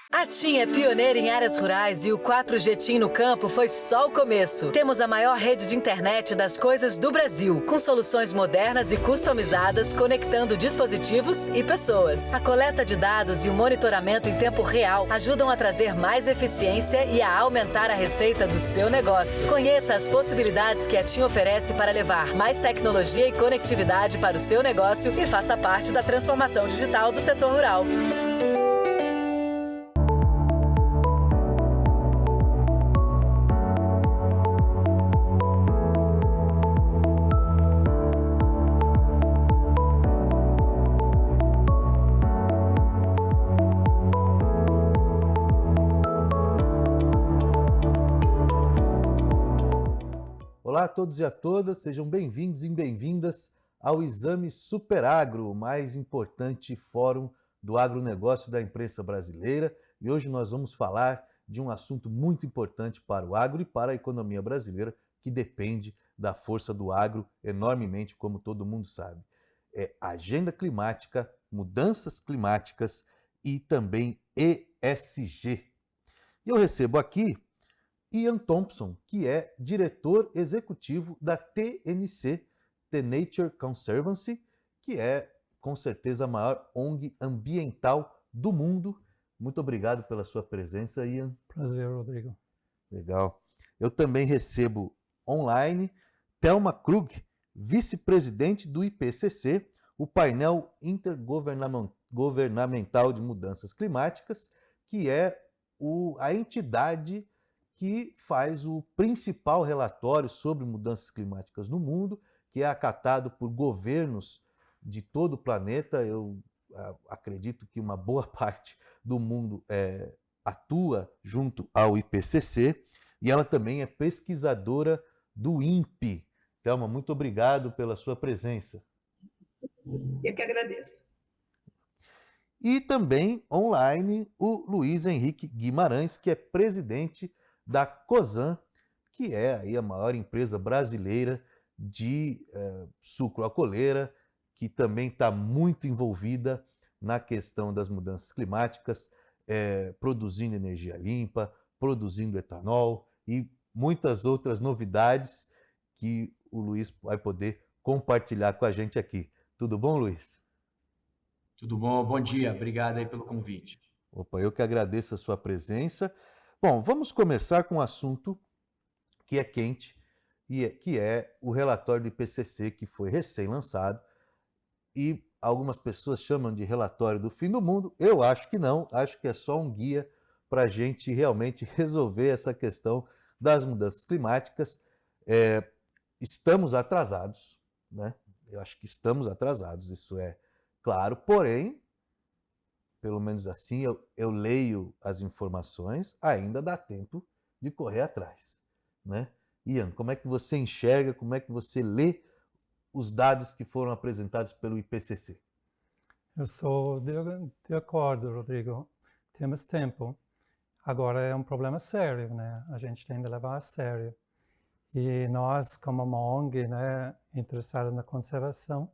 A TIM é pioneira em áreas rurais e o 4G TIM no campo foi só o começo. Temos a maior rede de internet das coisas do Brasil, com soluções modernas e customizadas, conectando dispositivos e pessoas. A coleta de dados e o monitoramento em tempo real ajudam a trazer mais eficiência e a aumentar a receita do seu negócio. Conheça as possibilidades que a TIM oferece para levar mais tecnologia e conectividade para o seu negócio e faça parte da transformação digital do setor rural. Olá a todos e a todas, sejam bem-vindos e bem-vindas ao Exame Superagro, o mais importante fórum do agronegócio da imprensa brasileira. E hoje nós vamos falar de um assunto muito importante para o agro e para a economia brasileira, que depende da força do agro enormemente, como todo mundo sabe. É agenda climática, mudanças climáticas e também ESG. E eu recebo aqui Ian Thompson, que é diretor executivo da TNC, The Nature Conservancy, que é, com certeza, a maior ONG ambiental do mundo. Muito obrigado pela sua presença, Ian. Prazer, Rodrigo. Legal. Eu também recebo online Thelma Krug, vice-presidente do IPCC, o painel intergovernamental de mudanças climáticas, que é a entidade que faz o principal relatório sobre mudanças climáticas no mundo, que é acatado por governos de todo o planeta. Eu acredito que uma boa parte do mundo atua junto ao IPCC, e ela também é pesquisadora do INPE. Thelma, muito obrigado pela sua presença. Eu que agradeço. E também online o Luiz Henrique Guimarães, que é presidente da Cosan, que é aí a maior empresa brasileira de sucroalcooleira, que também está muito envolvida na questão das mudanças climáticas, produzindo energia limpa, produzindo etanol e muitas outras novidades que o Luiz vai poder compartilhar com a gente aqui. Tudo bom, Luiz? Tudo bom, bom dia. Obrigado aí pelo convite. Opa, eu que agradeço a sua presença. Bom, vamos começar com um assunto que é quente, que é o relatório do IPCC, que foi recém-lançado, e algumas pessoas chamam de relatório do fim do mundo. Eu acho que não, acho que é só um guia para a gente realmente resolver essa questão das mudanças climáticas. Estamos atrasados, né? Eu acho que estamos atrasados, isso é claro, porém, pelo menos assim, eu leio as informações, ainda dá tempo de correr atrás, né? Ian, como é que você enxerga, como é que você lê os dados que foram apresentados pelo IPCC? Eu sou de acordo, Rodrigo. Temos tempo. Agora é um problema sério, né? A gente tem de levar a sério. E nós, como uma ONG, né, interessada na conservação,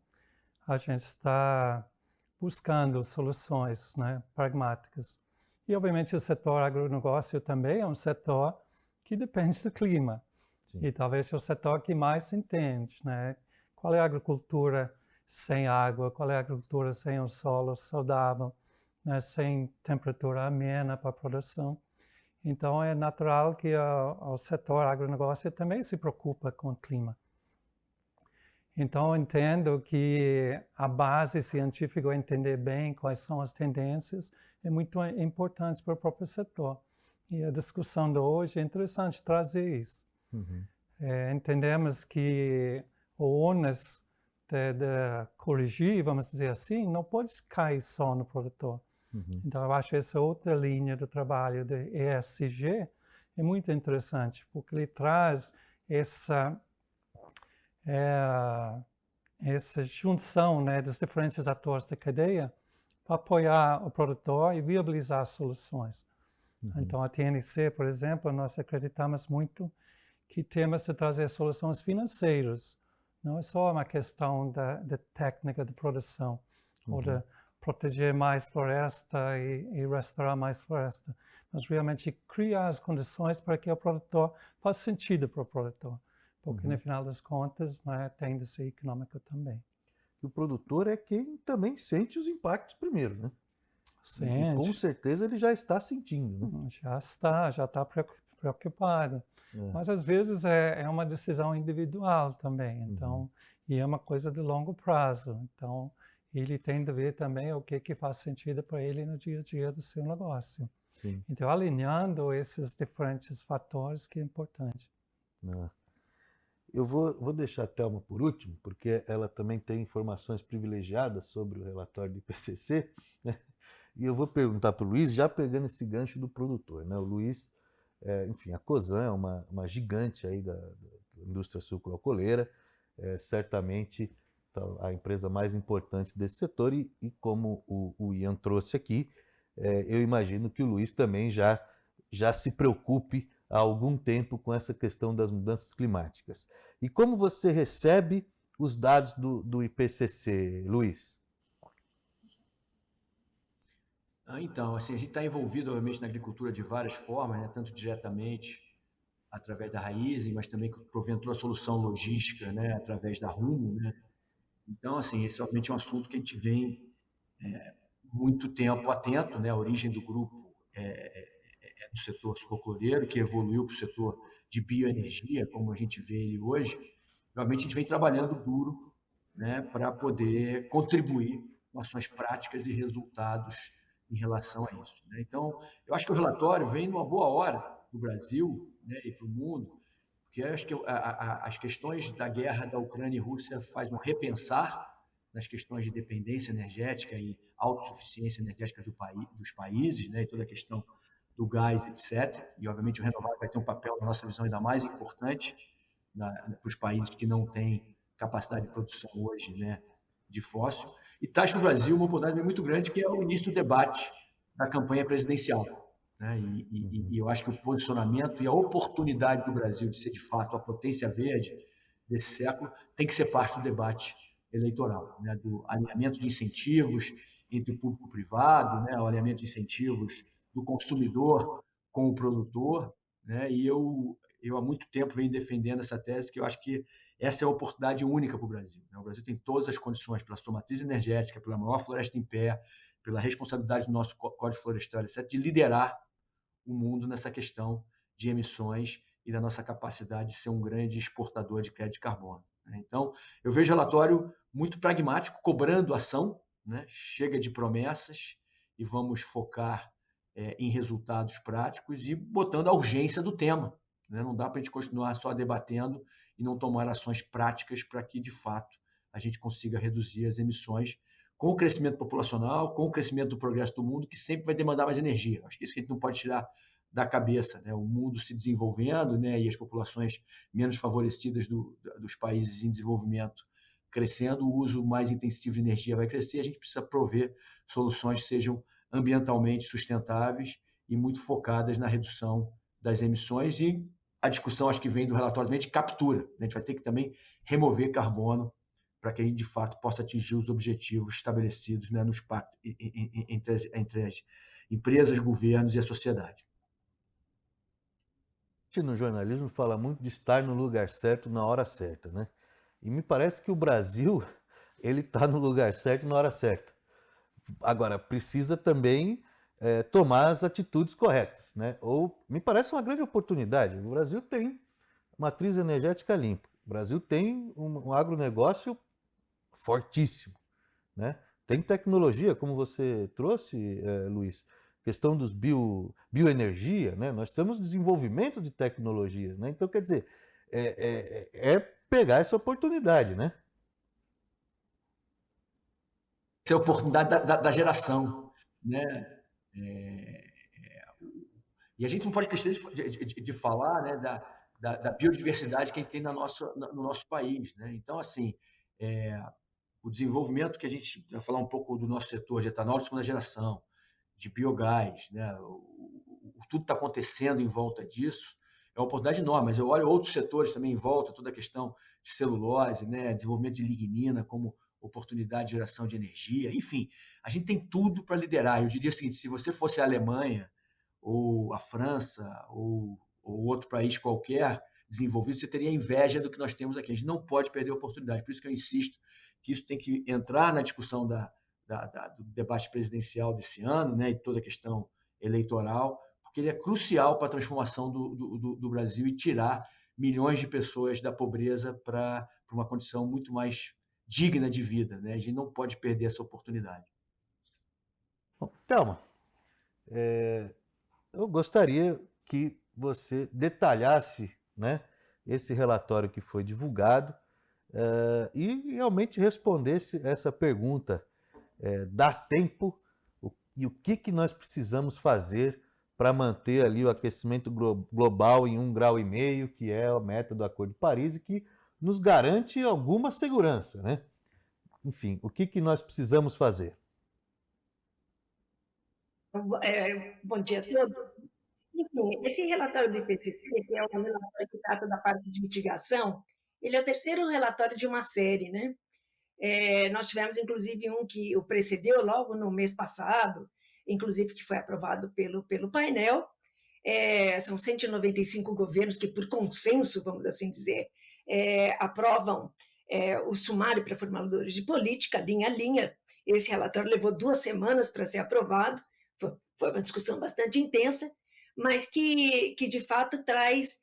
a gente está buscando soluções, né, pragmáticas. E, obviamente, o setor agronegócio também é um setor que depende do clima. Sim. E talvez é o setor que mais entende, né? Qual é a agricultura sem água, qual é a agricultura sem um solo saudável, né, sem temperatura amena para a produção. Então, é natural que o setor agronegócio também se preocupa com o clima. Então, entendo que a base científica, entender bem quais são as tendências, é muito importante para o próprio setor. E a discussão de hoje é interessante trazer isso. Uhum. Entendemos que o ônus de corrigir, vamos dizer assim, não pode cair só no produtor. Uhum. Então, eu acho essa outra linha do trabalho de ESG é muito interessante, porque ele traz essa junção, né, dos diferentes atores da cadeia para apoiar o produtor e viabilizar soluções. Uhum. Então, a TNC, por exemplo, nós acreditamos muito que temos de trazer soluções financeiras. Não é só uma questão da técnica de produção, uhum, ou da proteger mais floresta e restaurar mais floresta, mas realmente criar as condições para que o produtor faça sentido para o produtor, porque no final das contas, né, tem de ser econômico também. E o produtor é quem também sente os impactos primeiro, né? E com Sente, certeza ele já está sentindo, né? já está preocupado. Mas às vezes é uma decisão individual também, então, e é uma coisa de longo prazo. Então, ele tem de ver também o que faz sentido para ele no dia a dia do seu negócio. Sim. Então, alinhando esses diferentes fatores que é importante. Eu vou deixar a Thelma por último, porque ela também tem informações privilegiadas sobre o relatório do IPCC, né? E eu vou perguntar para o Luiz, já pegando esse gancho do produtor, né? O Luiz, enfim, a Cosan é uma gigante aí da indústria sucroalcooleira, certamente a empresa mais importante desse setor, e como o Ian trouxe aqui, eu imagino que o Luiz também já se preocupe há algum tempo com essa questão das mudanças climáticas. E como você recebe os dados do IPCC, Luiz? Então, assim, a gente está envolvido, obviamente, na agricultura de várias formas, né? Tanto diretamente, através da raiz, mas também, porventura, a solução logística, né? Através da Rumo, né? Então, assim, esse obviamente é um assunto que a gente vem muito tempo atento, né? A origem do grupo é do setor sucroalcooleiro, que evoluiu para o setor de bioenergia, como a gente vê ele hoje. Realmente, a gente vem trabalhando duro, né? Para poder contribuir com ações práticas e resultados em relação a isso, né? Então, eu acho que o relatório vem numa boa hora para o Brasil, né, e para o mundo, porque eu acho que as questões da guerra da Ucrânia e Rússia faz um repensar nas questões de dependência energética e autossuficiência energética dos países, né, e toda a questão do gás, etc. E, obviamente, o renovável vai ter um papel, na nossa visão, ainda mais importante para os países que não têm capacidade de produção hoje, né, de fóssil. E traz para o Brasil uma oportunidade muito grande, que é o início do debate da campanha presidencial, né? E eu acho que o posicionamento e a oportunidade do Brasil de ser, de fato, a potência verde desse século tem que ser parte do debate eleitoral, né? Do alinhamento de incentivos entre o público e o privado, né? O alinhamento de incentivos do consumidor com o produtor, né? E eu há muito tempo venho defendendo essa tese, que eu acho que essa é a oportunidade única para o Brasil, né? O Brasil tem todas as condições, pela sua matriz energética, pela maior floresta em pé, pela responsabilidade do nosso Código Florestal, etc., de liderar o mundo nessa questão de emissões e da nossa capacidade de ser um grande exportador de crédito de carbono, né? Então, eu vejo o relatório muito pragmático, cobrando ação, né? Chega de promessas e vamos focar em resultados práticos e botando a urgência do tema, né? Não dá para a gente continuar só debatendo e não tomar ações práticas para que, de fato, a gente consiga reduzir as emissões com o crescimento populacional, com o crescimento do progresso do mundo, que sempre vai demandar mais energia. Acho que isso que a gente não pode tirar da cabeça, né? O mundo se desenvolvendo, né? E as populações menos favorecidas dos países em desenvolvimento crescendo, o uso mais intensivo de energia vai crescer, a gente precisa prover soluções que sejam ambientalmente sustentáveis e muito focadas na redução das emissões. E a discussão, acho que vem do relatório também, de captura, né? A gente vai ter que também remover carbono para que a gente, de fato, possa atingir os objetivos estabelecidos, né, nos pactos entre as empresas, governos e a sociedade. No jornalismo fala muito de estar no lugar certo na hora certa, né? E me parece que o Brasil ele está no lugar certo na hora certa. Agora, precisa também tomar as atitudes corretas, né? Ou me parece uma grande oportunidade. O Brasil tem matriz energética limpa. O Brasil tem um agronegócio fortíssimo, né? Tem tecnologia, como você trouxe, Luiz, questão dos bioenergia, né? Nós temos desenvolvimento de tecnologia, né? Então, quer dizer, é pegar essa oportunidade, né? Essa é a oportunidade da geração, né? E a gente não pode esquecer de falar, né, da biodiversidade que a gente tem no nosso país, né? Então, assim, o desenvolvimento que a gente vai falar um pouco do nosso setor de etanol de segunda geração, de biogás, né? Tudo está acontecendo em volta disso, é uma oportunidade enorme, mas eu olho outros setores também em volta, toda a questão de celulose, né? Desenvolvimento de lignina como oportunidade de geração de energia, enfim, a gente tem tudo para liderar. Eu diria o seguinte, se você fosse a Alemanha, ou a França, ou outro país qualquer desenvolvido, você teria inveja do que nós temos aqui. A gente não pode perder a oportunidade. Por isso que eu insisto que isso tem que entrar na discussão do debate presidencial desse ano, né, e toda a questão eleitoral, porque ele é crucial para a transformação do Brasil e tirar milhões de pessoas da pobreza para uma condição muito mais digna de vida, né? A gente não pode perder essa oportunidade. Bom, Thelma, eu gostaria que você detalhasse, né, esse relatório que foi divulgado e realmente respondesse essa pergunta. Dá tempo? E o que nós precisamos fazer para manter ali o aquecimento global em 1,5 graus, que é a meta do Acordo de Paris e que nos garante alguma segurança, né? Enfim, o que nós precisamos fazer? Bom dia a todos. Enfim, esse relatório do IPCC, que é um relatório que trata da parte de mitigação, ele é o terceiro relatório de uma série, né? Nós tivemos, inclusive, um que o precedeu logo no mês passado, inclusive que foi aprovado pelo painel. São 195 governos que, por consenso, vamos assim dizer, aprovam o sumário para formuladores de política, linha a linha. Esse relatório levou 2 semanas para ser aprovado, foi uma discussão bastante intensa, mas que de fato traz,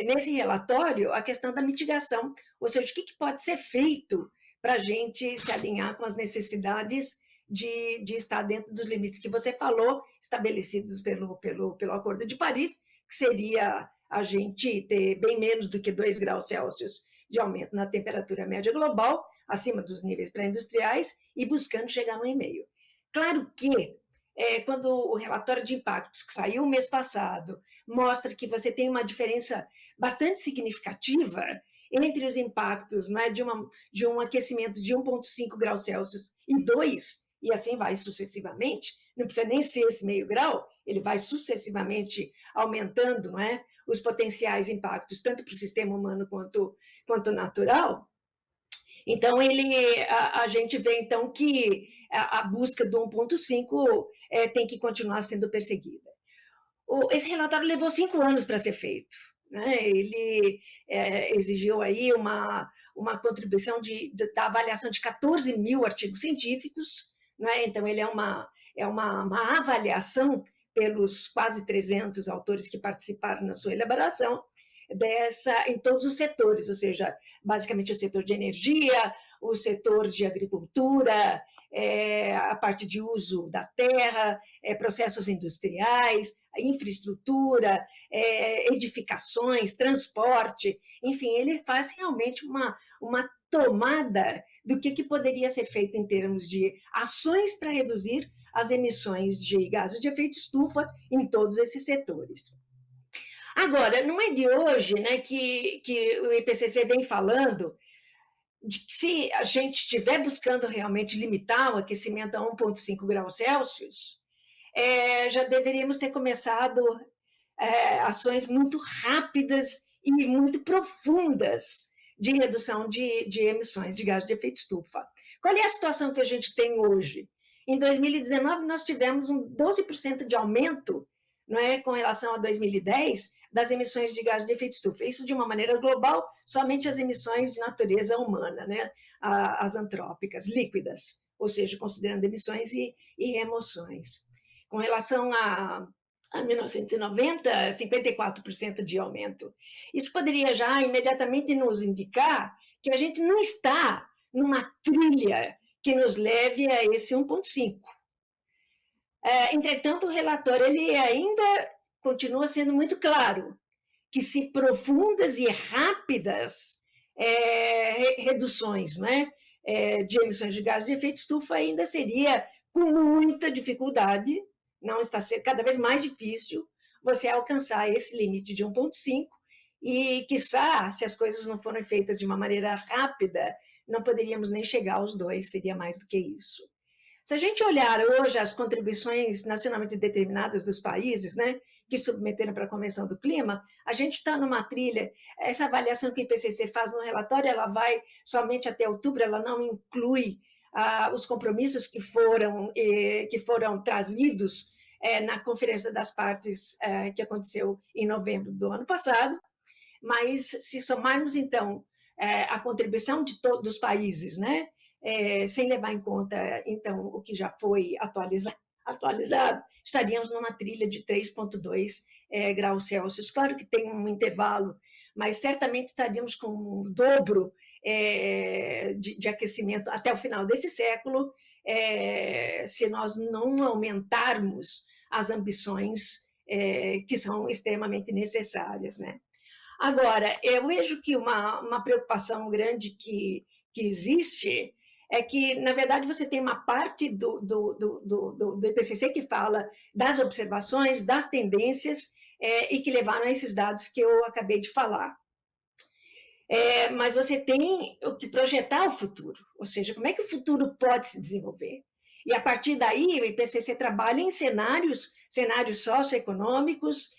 nesse relatório, a questão da mitigação, ou seja, o que pode ser feito para a gente se alinhar com as necessidades de estar dentro dos limites que você falou, estabelecidos pelo Acordo de Paris, que seria a gente ter bem menos do que 2 graus Celsius de aumento na temperatura média global, acima dos níveis pré-industriais, e buscando chegar no 1,5. Claro que, quando o relatório de impactos que saiu o mês passado mostra que você tem uma diferença bastante significativa entre os impactos, né, de um aquecimento de 1,5 graus Celsius e 2, e assim vai sucessivamente, não precisa nem ser esse 0,5 grau, ele vai sucessivamente aumentando, não é, os potenciais impactos, tanto para o sistema humano quanto natural. Então, a gente vê, então, que a busca do 1,5 tem que continuar sendo perseguida. Esse relatório levou 5 anos para ser feito, né? Ele exigiu aí uma contribuição da avaliação de 14 mil artigos científicos, né? Então, ele é uma avaliação pelos quase 300 autores que participaram na sua elaboração, em todos os setores, ou seja, basicamente o setor de energia, o setor de agricultura, a parte de uso da terra, processos industriais, infraestrutura, edificações, transporte, enfim, ele faz realmente uma tomada do que poderia ser feito em termos de ações para reduzir as emissões de gases de efeito estufa em todos esses setores. Agora, não é de hoje, né, que o IPCC vem falando de que se a gente estiver buscando realmente limitar o aquecimento a 1,5 graus Celsius, já deveríamos ter começado ações muito rápidas e muito profundas de redução de emissões de gás de efeito estufa. Qual é a situação que a gente tem hoje? Em 2019, nós tivemos um 12% de aumento, não é, com relação a 2010, das emissões de gás de efeito estufa. Isso de uma maneira global, somente as emissões de natureza humana, né, as antrópicas, líquidas, ou seja, considerando emissões e remoções. Com relação a 1990, 54% de aumento. Isso poderia já imediatamente nos indicar que a gente não está numa trilha que nos leve a esse 1,5. Entretanto, o relatório ele ainda continua sendo muito claro que se profundas e rápidas reduções, né, de emissões de gases de efeito estufa ainda seria com muita dificuldade, não está sendo cada vez mais difícil você alcançar esse limite de 1,5 e, quiçá, se as coisas não forem feitas de uma maneira rápida, não poderíamos nem chegar aos 2, seria mais do que isso. Se a gente olhar hoje as contribuições nacionalmente determinadas dos países, né, que submeteram para a Convenção do Clima, a gente está numa trilha. Essa avaliação que o IPCC faz no relatório, ela vai somente até outubro, ela não inclui os compromissos que foram trazidos na Conferência das Partes que aconteceu em novembro do ano passado. Mas se somarmos, então, a contribuição de todos os países, né, sem levar em conta, então, o que já foi atualizado, estaríamos numa trilha de 3,2 graus Celsius. Claro que tem um intervalo, mas certamente estaríamos com o dobro de aquecimento até o final desse século, se nós não aumentarmos as ambições que são extremamente necessárias, né? Agora, eu vejo que uma preocupação grande que existe é que, na verdade, você tem uma parte do IPCC que fala das observações, das tendências, e que levaram a esses dados que eu acabei de falar. Mas você tem que projetar o futuro, ou seja, como é que o futuro pode se desenvolver. E, a partir daí, o IPCC trabalha em cenários socioeconômicos,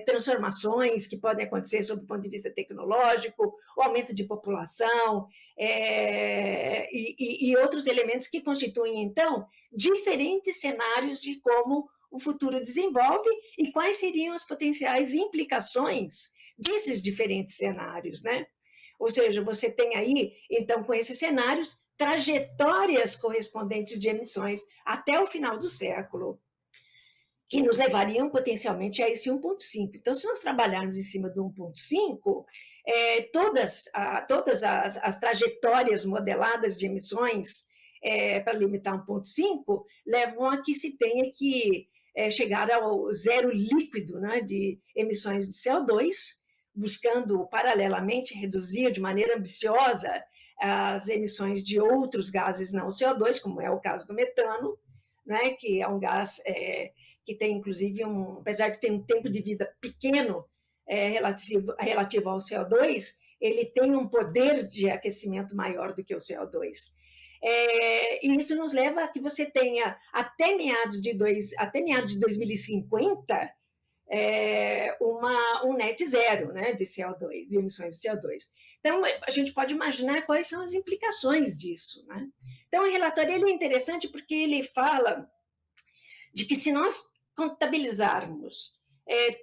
transformações que podem acontecer sob o ponto de vista tecnológico, o aumento de população, e outros elementos que constituem, então, diferentes cenários de como o futuro desenvolve e quais seriam as potenciais implicações desses diferentes cenários, né? Ou seja, você tem aí, então, com esses cenários, trajetórias correspondentes de emissões até o final do século, que nos levariam potencialmente a esse 1,5. Então, se nós trabalharmos em cima do 1,5, todas as trajetórias modeladas de emissões para limitar 1,5 levam a que se tenha que chegar ao zero líquido, né, de emissões de CO2, buscando paralelamente reduzir de maneira ambiciosa as emissões de outros gases não CO2, como é o caso do metano, né, que é um gás que tem, inclusive, apesar de ter um tempo de vida pequeno relativo ao CO2, ele tem um poder de aquecimento maior do que o CO2. E isso nos leva a que você tenha, até meados de 2050, um net zero, né, de CO2, de emissões de CO2. Então, a gente pode imaginar quais são as implicações disso, né? Então, o relatório ele é interessante porque ele fala de que, se nós contabilizarmos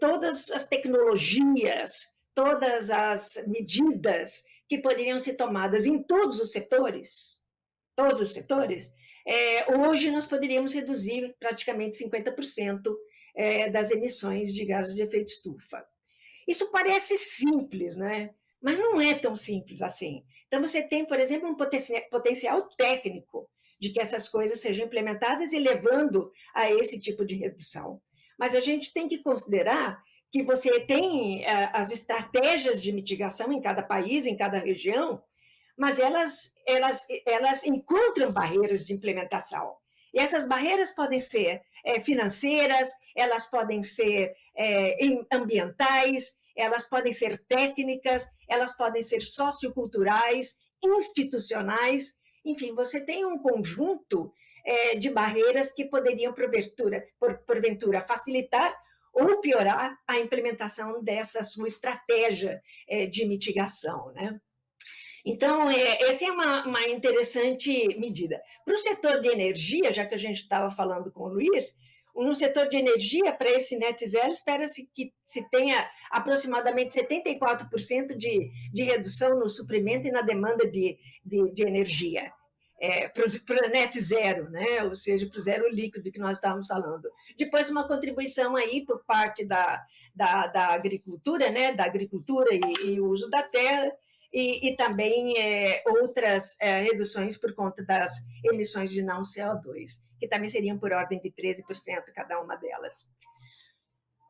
todas as tecnologias, todas as medidas que poderiam ser tomadas em todos os setores, hoje nós poderíamos reduzir praticamente 50% das emissões de gases de efeito estufa. Isso parece simples, né? Mas não é tão simples assim. Então, você tem, por exemplo, um potencial técnico de que essas coisas sejam implementadas e levando a esse tipo de redução. Mas a gente tem que considerar que você tem as estratégias de mitigação em cada país, em cada região, mas elas encontram barreiras de implementação. E essas barreiras podem ser financeiras, elas podem ser ambientais, elas podem ser técnicas, elas podem ser socioculturais, institucionais. Enfim, você tem um conjunto de barreiras que poderiam, porventura, facilitar ou piorar a implementação dessa sua estratégia de mitigação, né? Então, essa é uma interessante medida. Para o setor de energia, já que a gente estava falando com o Luiz, no setor de energia, para esse net zero, espera-se que se tenha aproximadamente 74% de redução no suprimento e na demanda de energia. Para o net zero, né? Ou seja, para o zero líquido que nós estávamos falando. Depois, uma contribuição aí por parte da agricultura, né? Da agricultura e o uso da terra, e também outras reduções por conta das emissões de não CO2, que também seriam por ordem de 13% cada uma delas.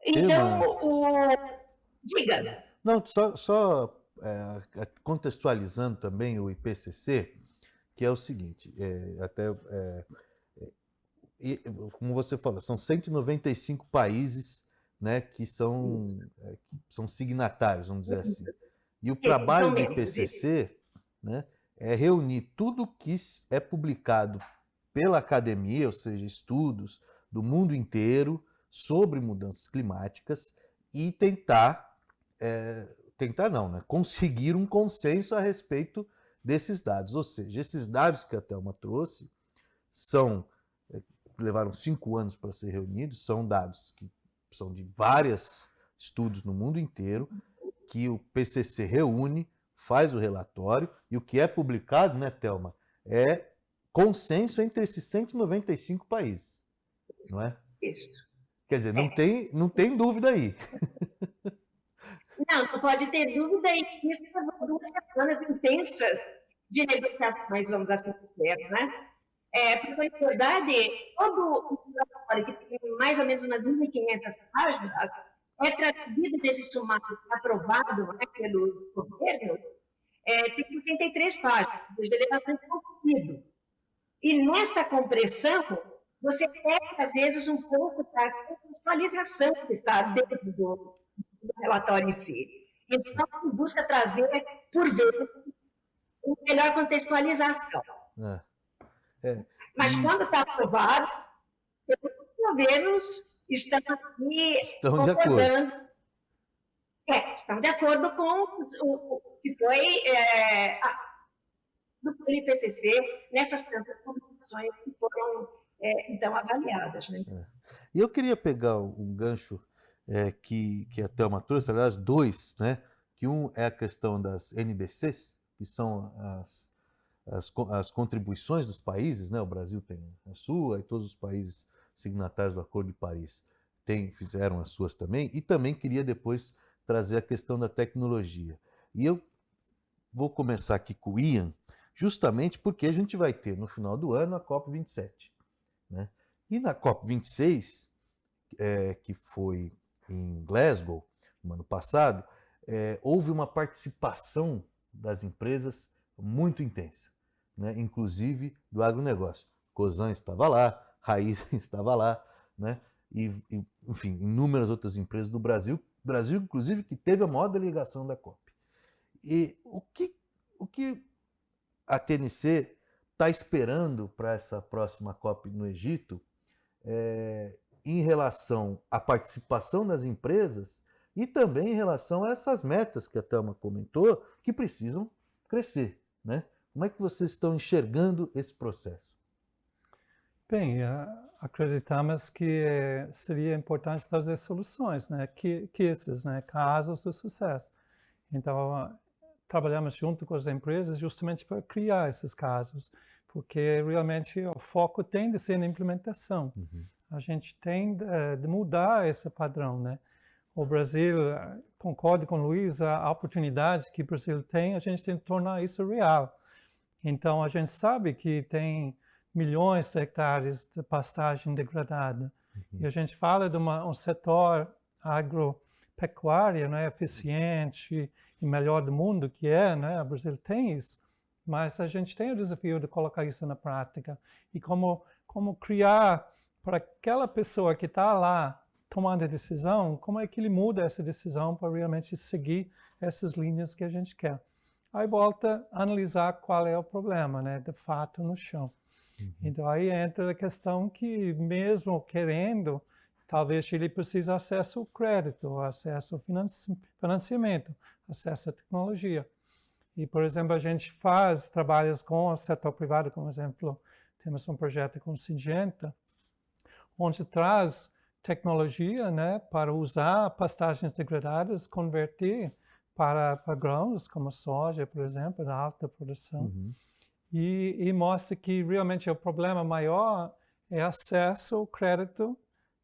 Então, diga. Não, só contextualizando também o IPCC, que é o seguinte, como você falou, são 195 países, né, que são signatários, vamos dizer assim. E o trabalho do IPCC, né, é reunir tudo que é publicado pela academia, ou seja, estudos do mundo inteiro sobre mudanças climáticas e conseguir um consenso a respeito desses dados. Ou seja, esses dados que a Thelma trouxe levaram 5 anos para ser reunidos, são dados que são de vários estudos no mundo inteiro, que o PCC reúne, faz o relatório, e o que é publicado, né, Thelma, é consenso entre esses 195 países, não é? Isso. Quer dizer, não tem dúvida aí. Não pode ter dúvida, e isso foram 2 semanas intensas de negociações, vamos assim dizer, né? Porque, na verdade, todo o relatório, que tem mais ou menos umas 1.500 páginas, é traduzido nesse sumário aprovado, né, pelos governos, tem 63 páginas, ou seja, ele é bastante comprido. E nesta compressão, você pega, às vezes, um pouco da contextualização que está dentro do relatório em si. Então, se busca trazer, por vezes, uma melhor contextualização. Mas quando está aprovado, os governos estão aqui concordando. Estão de acordo com o que foi do IPCC nessas tantas publicações que foram então avaliadas. Né? E eu queria pegar um gancho que a Thelma trouxe, aliás, 2, né? Que um é a questão das NDCs, que são as contribuições dos países, né? O Brasil tem a sua e todos os países signatários do Acordo de Paris fizeram as suas também, e também queria depois trazer a questão da tecnologia. E eu vou começar aqui com o Ian, justamente porque a gente vai ter no final do ano a COP27. Né? E na COP26, que foi em Glasgow, no ano passado, houve uma participação das empresas muito intensa, né? Inclusive do agronegócio. Cosan estava lá, Raízen estava lá, né? E, enfim, inúmeras outras empresas do Brasil. Brasil, inclusive, que teve a maior delegação da COP. E o que a TNC está esperando para essa próxima COP no Egito em relação à participação das empresas e também em relação a essas metas que a Thelma comentou, que precisam crescer, né? Como é que vocês estão enxergando esse processo? Bem, acreditamos que seria importante trazer soluções, né? Cases, né? Casos de sucesso. Então, trabalhamos junto com as empresas justamente para criar esses casos, porque realmente o foco tem de ser na implementação. Uhum. A gente tem de mudar esse padrão, né? O Brasil, concordo com o Luiz, a oportunidade que o Brasil tem, a gente tem que tornar isso real. Então, a gente sabe que tem milhões de hectares de pastagem degradada. Uhum. E a gente fala de um setor agropecuário, né, eficiente e melhor do mundo que né? O Brasil tem isso. Mas a gente tem o desafio de colocar isso na prática. E como criar para aquela pessoa que está lá tomando a decisão, como é que ele muda essa decisão para realmente seguir essas linhas que a gente quer. Aí volta a analisar qual é o problema, né, de fato no chão. Uhum. Então aí entra a questão que mesmo querendo, talvez ele precise acesso ao crédito, acesso ao financiamento, acesso à tecnologia. E, por exemplo, a gente faz trabalhos com o setor privado, como exemplo, temos um projeto com o Syngenta, onde traz tecnologia, né, para usar pastagens degradadas, converter para grãos, como soja, por exemplo, da alta produção. Uhum. E mostra que realmente o problema maior é acesso ao crédito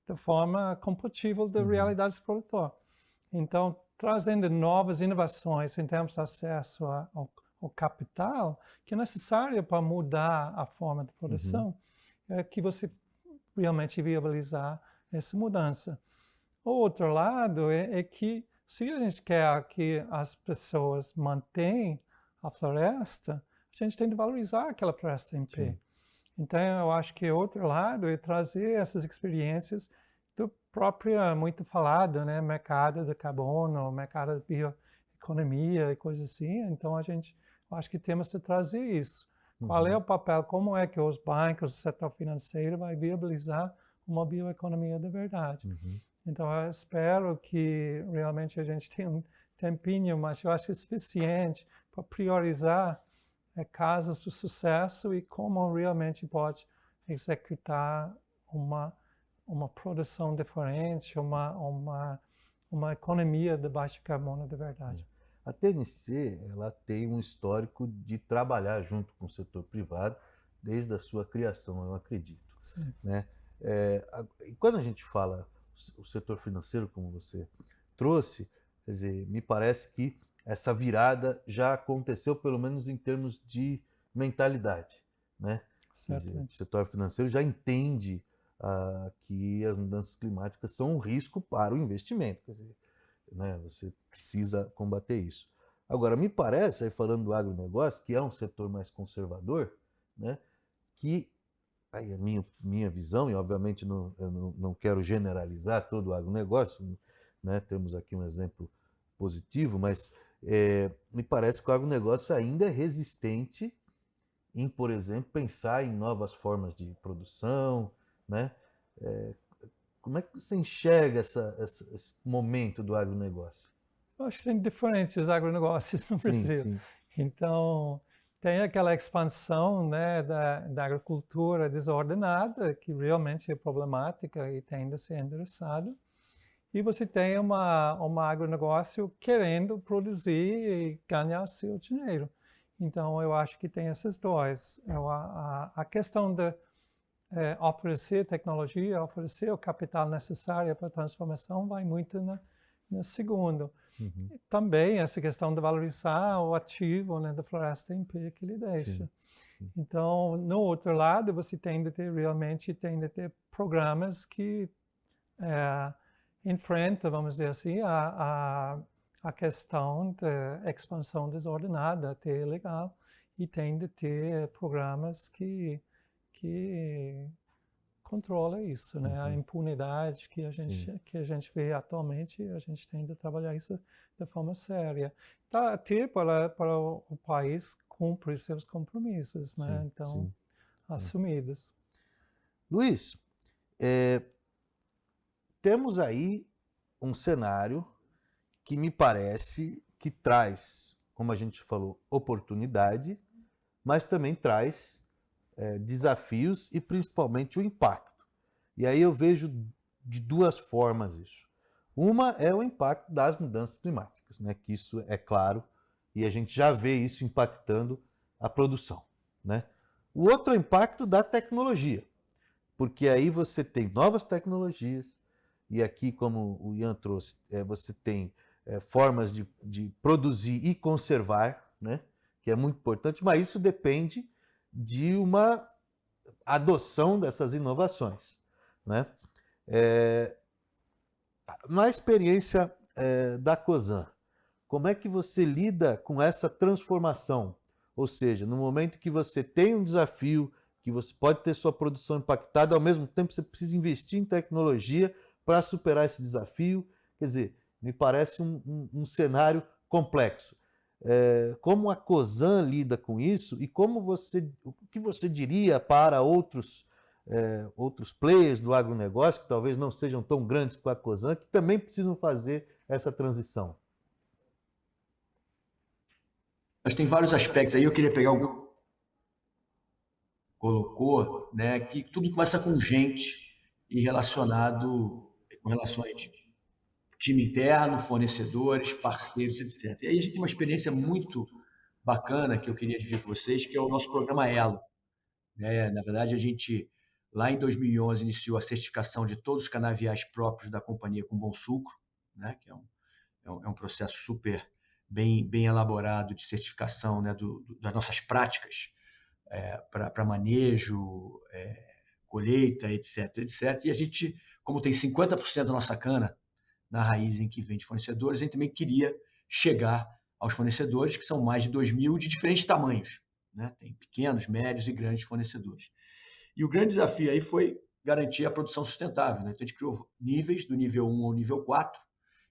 de forma compatível da realidade do produtor. Então, trazendo novas inovações em termos de acesso ao capital, que é necessário para mudar a forma de produção, é que você realmente viabilizar essa mudança. O outro lado é que, se a gente quer que as pessoas mantenham a floresta, a gente tem de valorizar aquela floresta em pé. Sim. Então, eu acho que o outro lado é trazer essas experiências do próprio, muito falado, né, mercado de carbono, mercado de bioeconomia e coisas assim. Então, eu acho que temos de trazer isso. Qual é o papel, como é que os bancos, o setor financeiro vai viabilizar uma bioeconomia de verdade. Então, eu espero que realmente a gente tenha um tempinho, mas eu acho suficiente para priorizar casos de sucesso e como realmente pode executar uma produção diferente, uma economia de baixo carbono de verdade. A TNC, ela tem um histórico de trabalhar junto com o setor privado desde a sua criação, eu acredito. Sim. Né? E quando a gente fala o setor financeiro, como você trouxe, quer dizer, me parece que essa virada já aconteceu, pelo menos em termos de mentalidade, né? Quer dizer, o setor financeiro já entende que as mudanças climáticas são um risco para o investimento, quer dizer, né? Você precisa combater isso. Agora, me parece, aí falando do agronegócio, que é um setor mais conservador, né? Que aí a minha visão, e obviamente eu não quero generalizar todo o agronegócio, né? Temos aqui um exemplo positivo, mas me parece que o agronegócio ainda é resistente em, por exemplo, pensar em novas formas de produção, né? Como é que você enxerga esse momento do agronegócio? Eu acho que tem diferentes agronegócios no Brasil. Sim. Então, tem aquela expansão, né, da agricultura desordenada, que realmente é problemática e tem de ser endereçado. E você tem uma agronegócio querendo produzir e ganhar seu dinheiro. Então, eu acho que tem esses dois. A questão de oferecer tecnologia, oferecer o capital necessário para a transformação vai muito no segundo. Também essa questão de valorizar o ativo, né, da floresta em pé que ele deixa. Sim. Então, no outro lado, você tem de ter programas que enfrentam, vamos dizer assim, a questão da expansão desordenada, até ilegal, e tem de ter programas que controla isso, né? A impunidade que a gente vê atualmente, a gente tem de trabalhar isso de forma séria. Até para o país cumprir seus compromissos, né? Então, assumidos. Luiz, temos aí um cenário que me parece que traz, como a gente falou, oportunidade, mas também traz desafios e principalmente o impacto. E aí eu vejo de duas formas isso. Uma é o impacto das mudanças climáticas, né? Que isso é claro e a gente já vê isso impactando a produção, né? O outro é o impacto da tecnologia, porque aí você tem novas tecnologias e aqui, como o Ian trouxe, você tem formas de produzir e conservar, né? Que é muito importante, mas isso depende de uma adoção dessas inovações, né? Na experiência da Cosan, como é que você lida com essa transformação? Ou seja, no momento que você tem um desafio, que você pode ter sua produção impactada, ao mesmo tempo você precisa investir em tecnologia para superar esse desafio. Quer dizer, me parece um cenário complexo. Como a Cosan lida com isso e o que você diria para outros players do agronegócio, que talvez não sejam tão grandes quanto a Cosan, que também precisam fazer essa transição? Mas tem vários aspectos aí, eu queria pegar algum colocou, né, que tudo começa com gente e relacionado com relações de time interno, fornecedores, parceiros, etc. E aí a gente tem uma experiência muito bacana que eu queria dividir com vocês, que é o nosso programa Elo. Na verdade, a gente, lá em 2011, iniciou a certificação de todos os canaviais próprios da companhia com bom sucro, né, que é um processo super bem elaborado de certificação, né, das nossas práticas para manejo, colheita, etc. E a gente, como tem 50% da nossa cana na raiz em que vem de fornecedores, a gente também queria chegar aos fornecedores, que são mais de 2.000 de diferentes tamanhos, né? Tem pequenos, médios e grandes fornecedores. E o grande desafio aí foi garantir a produção sustentável, né? Então a gente criou níveis, do nível 1 ao nível 4,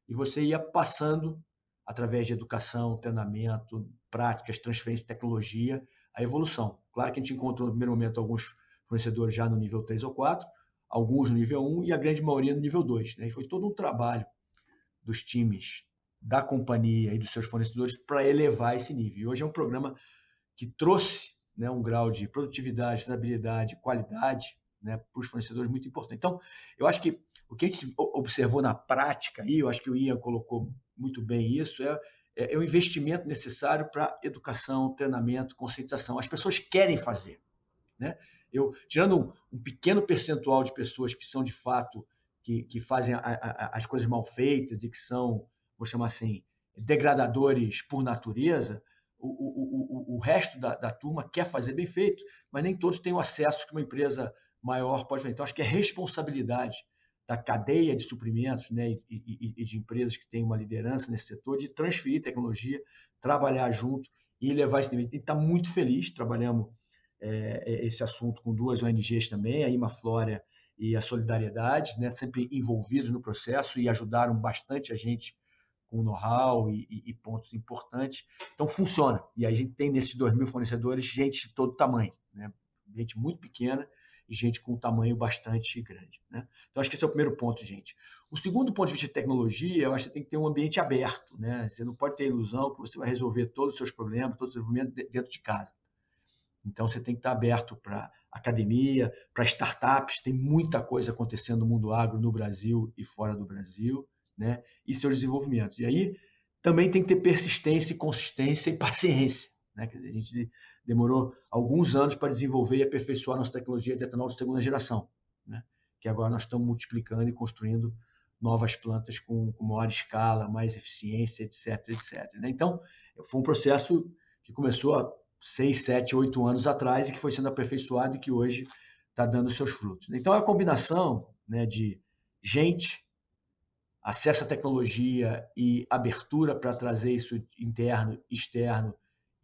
e você ia passando, através de educação, treinamento, práticas, transferência de tecnologia, a evolução. Claro que a gente encontrou no primeiro momento alguns fornecedores já no nível 3 ou 4, alguns no nível 1 e a grande maioria no nível 2. Né? E foi todo um trabalho dos times da companhia e dos seus fornecedores para elevar esse nível. E hoje é um programa que trouxe, né, um grau de produtividade, estabilidade, qualidade, né, para os fornecedores muito importante. Então, eu acho que o que a gente observou na prática, e eu acho que o Ian colocou muito bem isso, é o investimento necessário para educação, treinamento, conscientização. As pessoas querem fazer. Né? Tirando um pequeno percentual de pessoas que são, de fato, que fazem as coisas mal feitas e que são, vou chamar assim, degradadores por natureza, o resto da turma quer fazer bem feito, mas nem todos têm o acesso que uma empresa maior pode fazer. Então, acho que é responsabilidade da cadeia de suprimentos, né, e de empresas que têm uma liderança nesse setor de transferir tecnologia, trabalhar junto e levar esse nível. A gente está muito feliz, trabalhamos esse assunto com 2 ONGs também, a Imaflora e a Solidariedade, né, sempre envolvidos no processo e ajudaram bastante a gente com know-how e pontos importantes. Então, funciona. E a gente tem nesses 2.000 fornecedores gente de todo tamanho, né? Gente muito pequena e gente com um tamanho bastante grande. Né? Então, acho que esse é o primeiro ponto, gente. O segundo ponto de vista de tecnologia, eu acho que você tem que ter um ambiente aberto. Né? Você não pode ter a ilusão que você vai resolver todos os seus problemas, todo o desenvolvimento dentro de casa. Então, você tem que estar aberto para academia, para startups. Tem muita coisa acontecendo no mundo agro, no Brasil e fora do Brasil, né? E seus desenvolvimentos. E aí, também tem que ter persistência, consistência e paciência. Né? Quer dizer, a gente demorou alguns anos para desenvolver e aperfeiçoar nossa tecnologia de etanol de segunda geração, né? Que agora nós estamos multiplicando e construindo novas plantas com maior escala, mais eficiência, etc, etc. Né? Então, foi um processo que começou há 6, 7, 8 anos atrás e que foi sendo aperfeiçoado e que hoje está dando seus frutos. Então, é a combinação, né, de gente, acesso à tecnologia e abertura para trazer isso interno, externo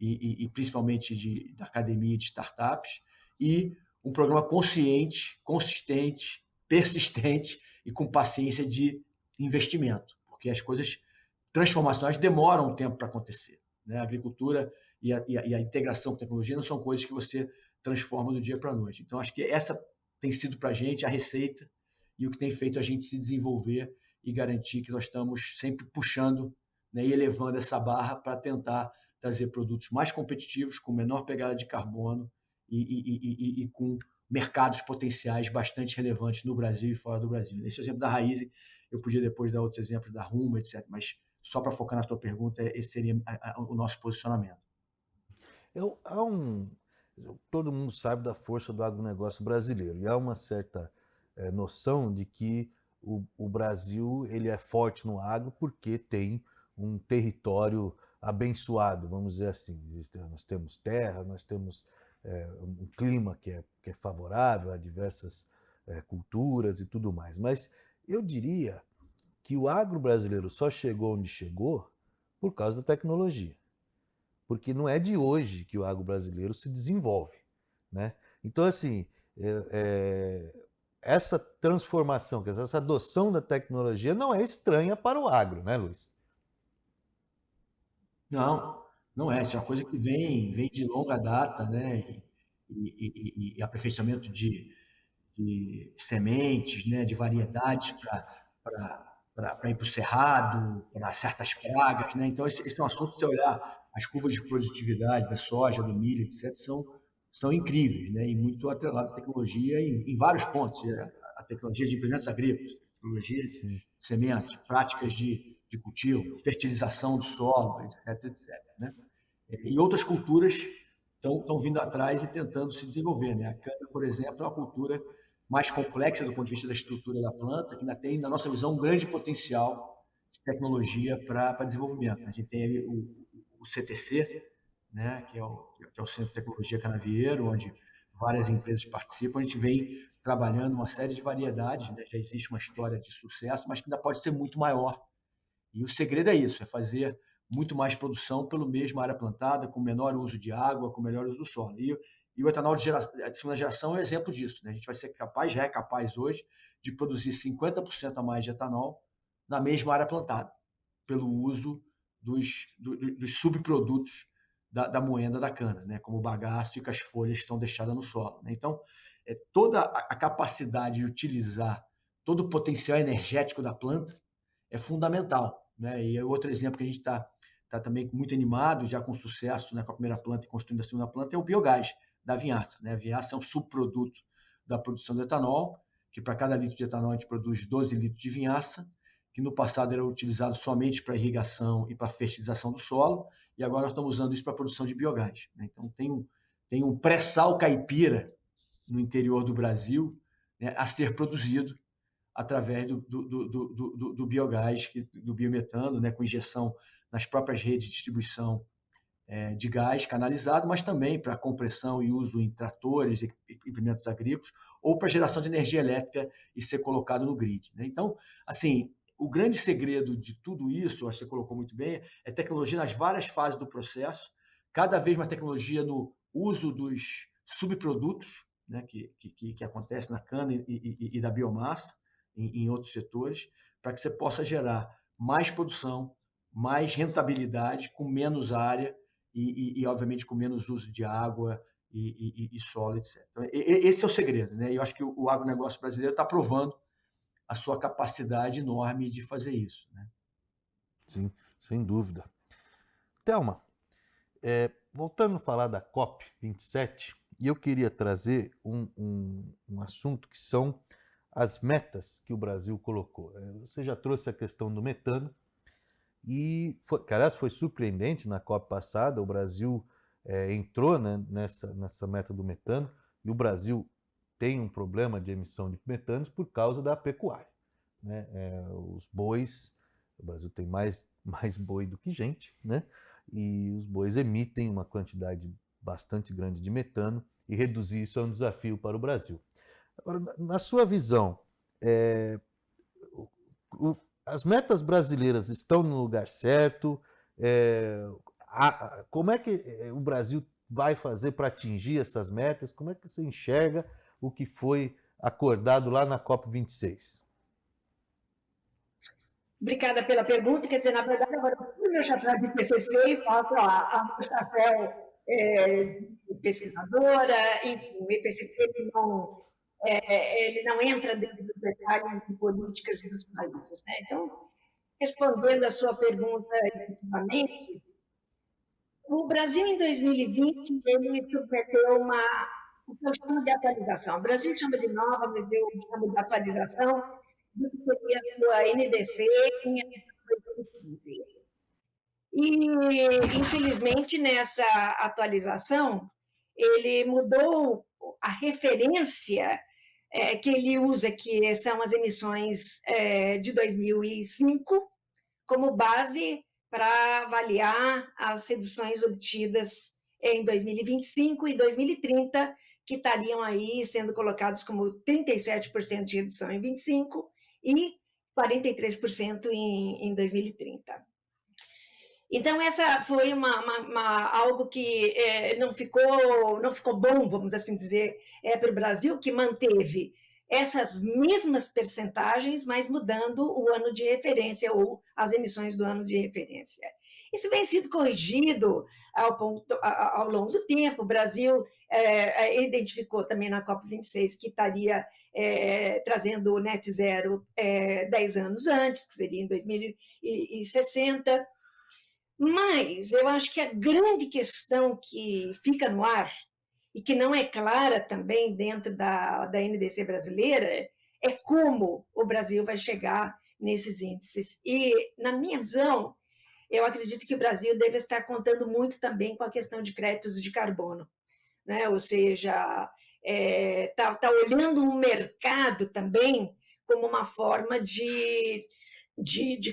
e principalmente da academia e de startups, e um programa consciente, consistente, persistente e com paciência de investimento, porque as coisas transformacionais demoram um tempo para acontecer. Né? A agricultura e a integração com tecnologia não são coisas que você transforma do dia para a noite. Então, acho que essa tem sido para a gente a receita e o que tem feito a gente se desenvolver e garantir que nós estamos sempre puxando, né, e elevando essa barra para tentar trazer produtos mais competitivos, com menor pegada de carbono e com mercados potenciais bastante relevantes no Brasil e fora do Brasil. Nesse exemplo da Raiz, eu podia depois dar outros exemplos da Rumo, etc., mas só para focar na tua pergunta, esse seria o nosso posicionamento. Todo mundo sabe da força do agronegócio brasileiro e há uma certa noção de que o Brasil ele é forte no agro porque tem um território abençoado, vamos dizer assim. Nós temos terra, nós temos um clima que é favorável a diversas culturas e tudo mais. Mas eu diria que o agro brasileiro só chegou onde chegou por causa da tecnologia. Porque não é de hoje que o agro brasileiro se desenvolve, né? Então, assim, essa transformação, quer dizer, essa adoção da tecnologia não é estranha para o agro, né, Luiz? Não, não é. Isso é uma coisa que vem de longa data, né? E aperfeiçoamento de sementes, né? De variedades para ir para o cerrado, para certas pragas, né? Então, esse é um assunto, se você olhar as curvas de produtividade da soja, do milho, etc., são incríveis, né? E muito atrelado à tecnologia em vários pontos. A tecnologia de implementos agrícolas, tecnologia de sementes, práticas de cultivo, fertilização do solo, etc., etc., né? E outras culturas estão vindo atrás e tentando se desenvolver, né? A cana, por exemplo, é uma cultura mais complexa do ponto de vista da estrutura da planta, que ainda tem, na nossa visão, um grande potencial de tecnologia para desenvolvimento. A gente tem aí o CTC, né, que é o Centro de Tecnologia Canavieiro, onde várias empresas participam. A gente vem trabalhando uma série de variedades, né? Já existe uma história de sucesso, mas que ainda pode ser muito maior. E o segredo é isso, é fazer muito mais produção pela mesma área plantada, com menor uso de água, com melhor uso do solo. E o etanol de segunda geração é um exemplo disso, né? A gente vai ser capaz, já é capaz hoje, de produzir 50% a mais de etanol na mesma área plantada, pelo uso dos subprodutos da moenda da cana, né? Como o bagaço e que as folhas são deixadas no solo, né? Então, toda a capacidade de utilizar todo o potencial energético da planta é fundamental, né? E outro exemplo que a gente está também muito animado, já com sucesso, né, com a primeira planta e construindo a segunda planta, é o biogás da vinhaça, né? A vinhaça é um subproduto da produção de etanol, que para cada litro de etanol a gente produz 12 litros de vinhaça, que no passado era utilizado somente para irrigação e para fertilização do solo, e agora nós estamos usando isso para a produção de biogás, né? Então tem um pré-sal caipira no interior do Brasil, né, a ser produzido através do biogás, do biometano, né, com injeção nas próprias redes de distribuição de gás canalizado, mas também para compressão e uso em tratores e implementos agrícolas, ou para geração de energia elétrica e ser colocado no grid, né? Então, assim, o grande segredo de tudo isso, acho que você colocou muito bem, é tecnologia nas várias fases do processo, cada vez mais tecnologia no uso dos subprodutos, né, que acontece na cana e da biomassa, em outros setores, para que você possa gerar mais produção, mais rentabilidade, com menos área e obviamente, com menos uso de água e solo, etc. Então, esse é o segredo, né? Eu acho que o agronegócio brasileiro está provando a sua capacidade enorme de fazer isso, né? Sim, sem dúvida. Thelma, voltando a falar da COP27, eu queria trazer um assunto que são as metas que o Brasil colocou. Você já trouxe a questão do metano, e, aliás, foi surpreendente na COP passada, o Brasil entrou, né, nessa meta do metano, e o Brasil tem um problema de emissão de metanos por causa da pecuária, né? Os bois, o Brasil tem mais boi do que gente, né? E os bois emitem uma quantidade bastante grande de metano, e reduzir isso é um desafio para o Brasil. Agora, na sua visão, as metas brasileiras estão no lugar certo? Como é que o Brasil vai fazer para atingir essas metas? Como é que você enxerga o que foi acordado lá na COP26? Obrigada pela pergunta. Quer dizer, na verdade, agora eu tiro meu chapéu de PCC e faço meu chapéu de pesquisadora. Enfim, o IPCC ele não entra dentro dos detalhes de políticas dos países, né? Então, respondendo a sua pergunta efetivamente, o Brasil, em 2020, ele submeteu o que eu chamo de atualização. O Brasil chama de nova, mas eu chamo de atualização do que seria a sua NDC em 2015. E, infelizmente, nessa atualização, ele mudou a referência que ele usa, que são as emissões de 2005, como base para avaliar as reduções obtidas em 2025 e 2030, que estariam aí sendo colocados como 37% de redução em 25 e 43% em 2030. Então, essa foi algo que não ficou bom, vamos assim dizer, para o Brasil, que manteve essas mesmas percentagens, mas mudando o ano de referência ou as emissões do ano de referência. Isso vem sido corrigido ao longo do tempo. O Brasil identificou também na COP26 que estaria trazendo o net zero 10 anos antes, que seria em 2060. Mas eu acho que a grande questão que fica no ar e que não é clara também dentro da NDC brasileira é como o Brasil vai chegar nesses índices. E, na minha visão, eu acredito que o Brasil deve estar contando muito também com a questão de créditos de carbono, né? Ou seja, está olhando o mercado também como uma forma de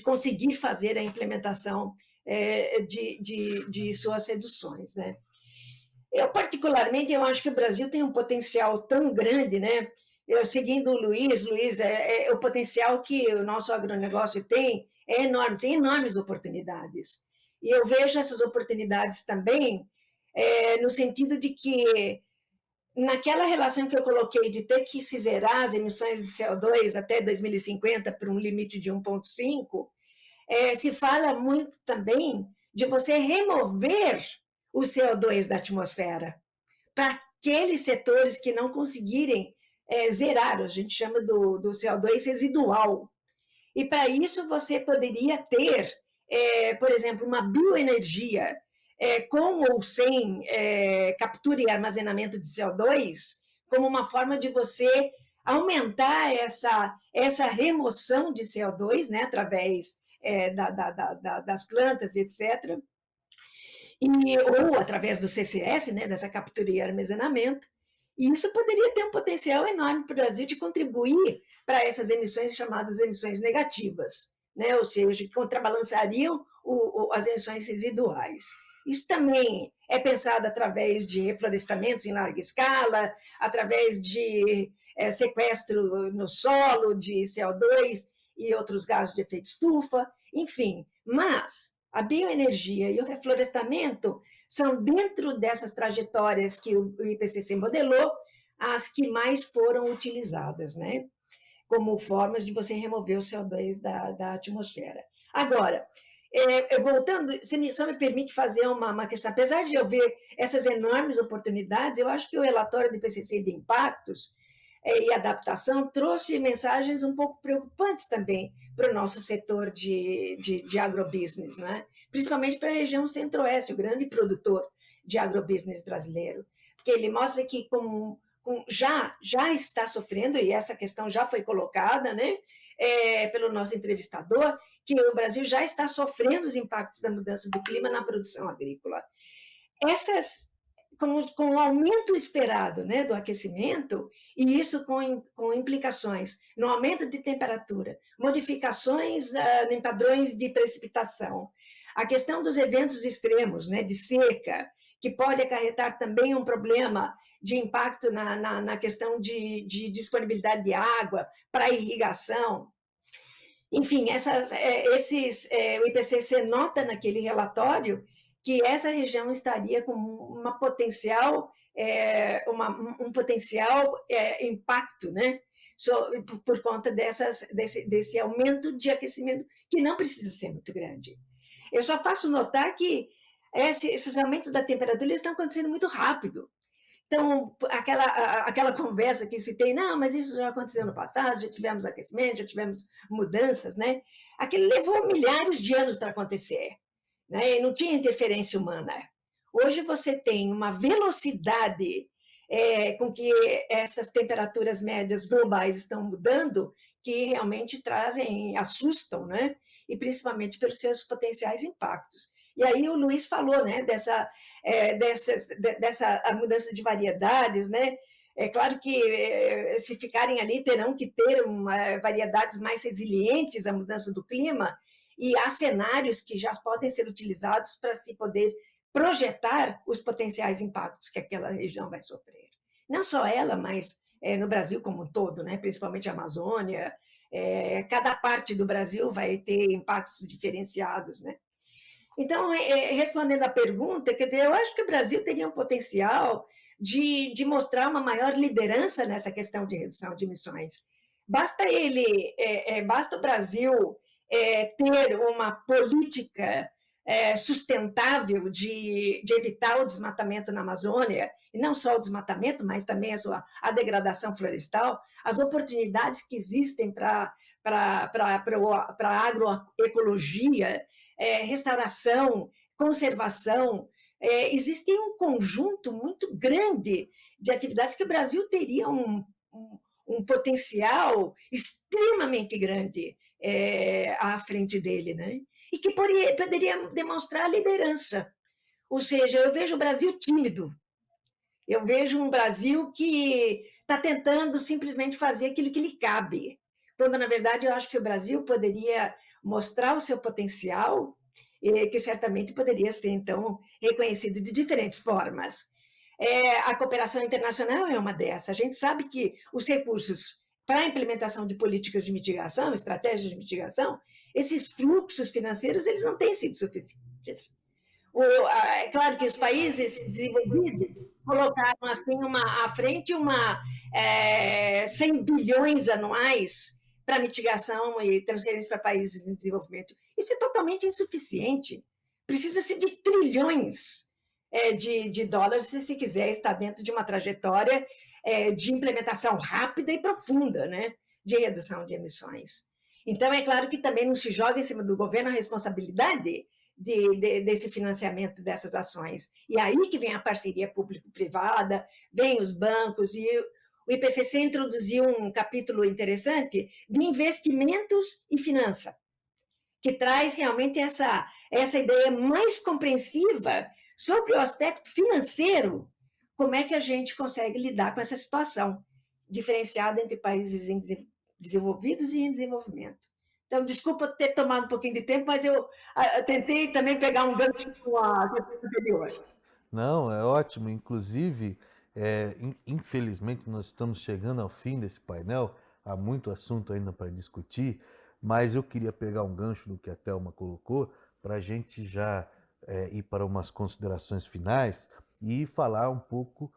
conseguir fazer a implementação de suas reduções, né? Eu, particularmente, eu acho que o Brasil tem um potencial tão grande, né? Seguindo o Luiz, o potencial que o nosso agronegócio tem é enorme, tem enormes oportunidades. E eu vejo essas oportunidades também no sentido de que, naquela relação que eu coloquei de ter que se zerar as emissões de CO2 até 2050 para um limite de 1,5, se fala muito também de você remover o CO2 da atmosfera para aqueles setores que não conseguirem zerar, a gente chama do CO2 residual. E para isso você poderia ter, por exemplo, uma bioenergia com ou sem captura e armazenamento de CO2, como uma forma de você aumentar essa remoção de CO2, né, através das plantas, etc., ou através do CCS, né, dessa captura e armazenamento. E isso poderia ter um potencial enorme para o Brasil de contribuir para essas emissões chamadas emissões negativas, né, ou seja, que contrabalançariam as emissões residuais. Isso também é pensado através de reflorestamentos em larga escala, através de sequestro no solo de CO2 e outros gases de efeito estufa, enfim. Mas a bioenergia e o reflorestamento são, dentro dessas trajetórias que o IPCC modelou, as que mais foram utilizadas, né? Como formas de você remover o CO2 da atmosfera. Agora, voltando, se só me permite fazer uma questão, apesar de eu ver essas enormes oportunidades, eu acho que o relatório do IPCC de impactos e adaptação trouxe mensagens um pouco preocupantes também para o nosso setor de agrobusiness, né? Principalmente para a região centro-oeste, o grande produtor de agrobusiness brasileiro, porque ele mostra que já está sofrendo, e essa questão já foi colocada, né, pelo nosso entrevistador, que o Brasil já está sofrendo os impactos da mudança do clima na produção agrícola. Com o aumento esperado, né, do aquecimento, e isso com implicações no aumento de temperatura, modificações em padrões de precipitação, a questão dos eventos extremos, né, de seca, que pode acarretar também um problema de impacto na questão de disponibilidade de água para irrigação. Enfim, o IPCC nota naquele relatório que essa região estaria com um potencial impacto, né, por conta desse aumento de aquecimento, que não precisa ser muito grande. Eu só faço notar que esses aumentos da temperatura estão acontecendo muito rápido. Então, aquela conversa que se tem, não, mas isso já aconteceu no passado, já tivemos aquecimento, já tivemos mudanças, né? Aquilo levou milhares de anos para acontecer, né? E não tinha interferência humana. Hoje você tem uma velocidade com que essas temperaturas médias globais estão mudando, que realmente assustam, né? E principalmente pelos seus potenciais impactos. E aí o Luiz falou, né, dessa mudança de variedades, né? É claro que se ficarem ali terão que ter variedades mais resilientes à mudança do clima, e há cenários que já podem ser utilizados para se poder projetar os potenciais impactos que aquela região vai sofrer. Não só ela, mas no Brasil como um todo, né? Principalmente a Amazônia, cada parte do Brasil vai ter impactos diferenciados, né? Então, respondendo à pergunta, quer dizer, eu acho que o Brasil teria um potencial de mostrar uma maior liderança nessa questão de redução de emissões. Basta o Brasil ter uma política sustentável de evitar o desmatamento na Amazônia, e não só o desmatamento, mas também a degradação florestal, as oportunidades que existem para a agroecologia, restauração, conservação, existe um conjunto muito grande de atividades que o Brasil teria um potencial extremamente grande à frente dele, né? E que poderia demonstrar liderança. Ou seja, eu vejo o Brasil tímido, eu vejo um Brasil que está tentando simplesmente fazer aquilo que lhe cabe, quando, na verdade, eu acho que o Brasil poderia mostrar o seu potencial, que certamente poderia ser, então, reconhecido de diferentes formas. A cooperação internacional é uma dessas. A gente sabe que os recursos para a implementação de políticas de mitigação, estratégias de mitigação, esses fluxos financeiros, eles não têm sido suficientes. É claro que os países desenvolvidos colocaram assim à frente 100 bilhões anuais para mitigação e transferência para países em desenvolvimento. Isso é totalmente insuficiente. Precisa-se de trilhões de dólares se quiser estar dentro de uma trajetória de implementação rápida e profunda, né, de redução de emissões. Então, é claro que também não se joga em cima do governo a responsabilidade desse financiamento dessas ações. E aí que vem a parceria público-privada, vem os bancos, e o IPCC introduziu um capítulo interessante de investimentos e finança, que traz realmente essa ideia mais compreensiva sobre o aspecto financeiro, como é que a gente consegue lidar com essa situação diferenciada entre países desenvolvidos e em desenvolvimento. Então, desculpa ter tomado um pouquinho de tempo, mas eu tentei também pegar um gancho com a questão anterior. Não, é ótimo. Inclusive, infelizmente, nós estamos chegando ao fim desse painel. Há muito assunto ainda para discutir, mas eu queria pegar um gancho do que a Thelma colocou para a gente já ir para umas considerações finais e falar um pouco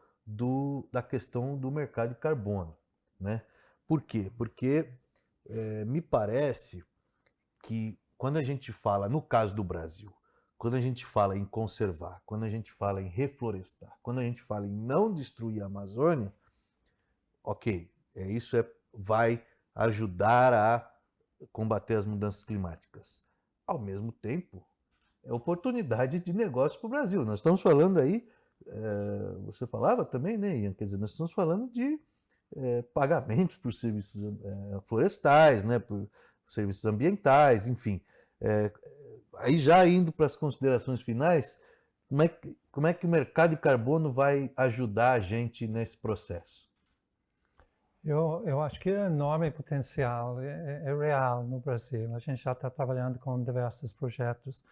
da questão do mercado de carbono, né? Por quê? Porque me parece que quando a gente fala, no caso do Brasil, quando a gente fala em conservar, quando a gente fala em reflorestar, quando a gente fala em não destruir a Amazônia, ok, isso vai ajudar a combater as mudanças climáticas. Ao mesmo tempo, é oportunidade de negócio para o Brasil. Nós estamos falando aí, você falava também, né, Ian? Quer dizer, nós estamos falando de pagamentos por serviços florestais, né, por serviços ambientais, enfim. Aí já indo para as considerações finais, como é que o mercado de carbono vai ajudar a gente nesse processo? Eu acho que é enorme potencial, é real no Brasil. A gente já está trabalhando com diversos projetos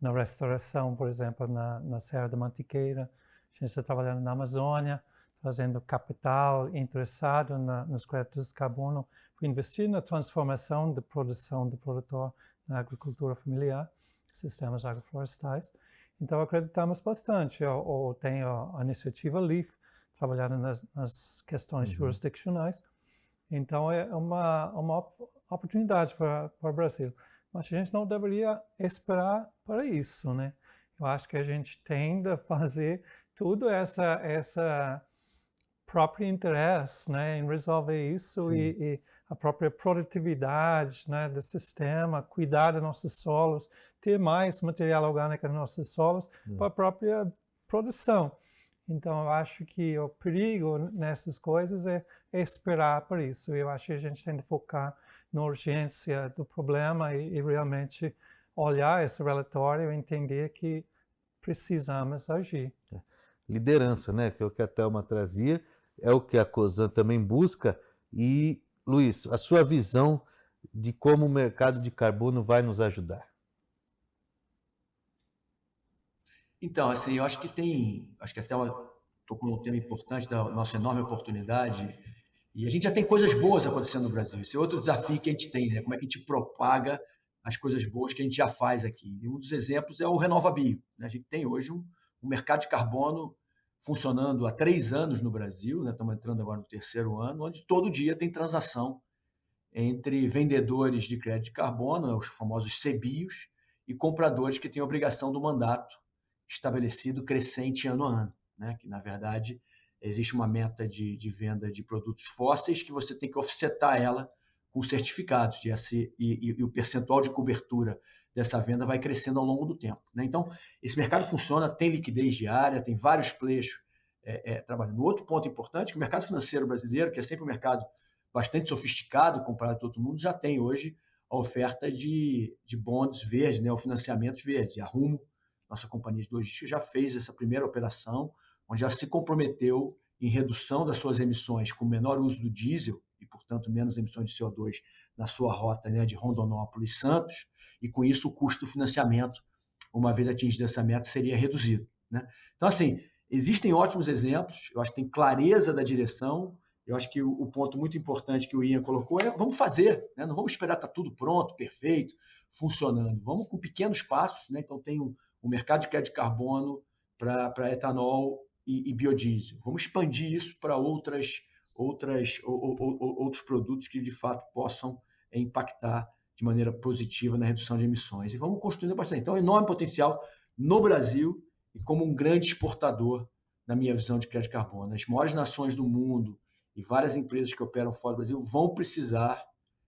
na restauração, por exemplo, na Serra da Mantiqueira. A gente está trabalhando na Amazônia, trazendo capital interessado nos créditos de carbono para investir na transformação da produção do produtor na agricultura familiar, sistemas agroflorestais. Então, acreditamos bastante. Ou tem a iniciativa LEAF, trabalhando nas questões jurisdicionais. Então, é uma oportunidade para o Brasil. Mas a gente não deveria esperar para isso, né? Eu acho que a gente tem de fazer tudo essa próprio interesse, né, em resolver isso e a própria produtividade, né, do sistema, cuidar dos nossos solos, ter mais material orgânico nos nossos solos para a própria produção. Então, eu acho que o perigo nessas coisas é esperar por isso. Eu acho que a gente tem de focar na urgência do problema e realmente olhar esse relatório e entender que precisamos agir. Liderança, né? Que é o que a Thelma trazia, é o que a Cosan também busca. E, Luiz, a sua visão de como o mercado de carbono vai nos ajudar? Então, assim, eu acho que a Thelma tocou num tema importante da nossa enorme oportunidade, e a gente já tem coisas boas acontecendo no Brasil. Esse é outro desafio que a gente tem, né? Como é que a gente propaga as coisas boas que a gente já faz aqui. E um dos exemplos é o RenovaBio, né? A gente tem hoje um mercado de carbono funcionando há 3 anos no Brasil, né? Estamos entrando agora no 3º ano, onde todo dia tem transação entre vendedores de crédito de carbono, os famosos CBIOS, e compradores que têm a obrigação do mandato estabelecido crescente ano a ano, né? Que, na verdade, existe uma meta de venda de produtos fósseis que você tem que offsetar ela com certificados, e o percentual de cobertura dessa venda vai crescendo ao longo do tempo, né? Então, esse mercado funciona, tem liquidez diária, tem vários players trabalhando. Outro ponto importante é que o mercado financeiro brasileiro, que é sempre um mercado bastante sofisticado comparado com todo mundo, já tem hoje a oferta de bonds verdes, né? O financiamentos verdes. A Rumo, nossa companhia de logística, já fez essa primeira operação, onde já se comprometeu em redução das suas emissões com menor uso do diesel e, portanto, menos emissões de CO2 na sua rota, né, de Rondonópolis e Santos, e com isso o custo do financiamento, uma vez atingida essa meta, seria reduzido, né? Então, assim, existem ótimos exemplos, eu acho que tem clareza da direção, eu acho que o ponto muito importante que o Ian colocou é vamos fazer, né? Não vamos esperar estar tudo pronto, perfeito, funcionando, vamos com pequenos passos, né? Então tem o mercado de crédito de carbono para etanol e biodiesel. Vamos expandir isso para outros produtos que de fato possam impactar de maneira positiva na redução de emissões. E vamos construindo bastante. Então, enorme potencial no Brasil e como um grande exportador, na minha visão, de crédito de carbono. As maiores nações do mundo e várias empresas que operam fora do Brasil vão precisar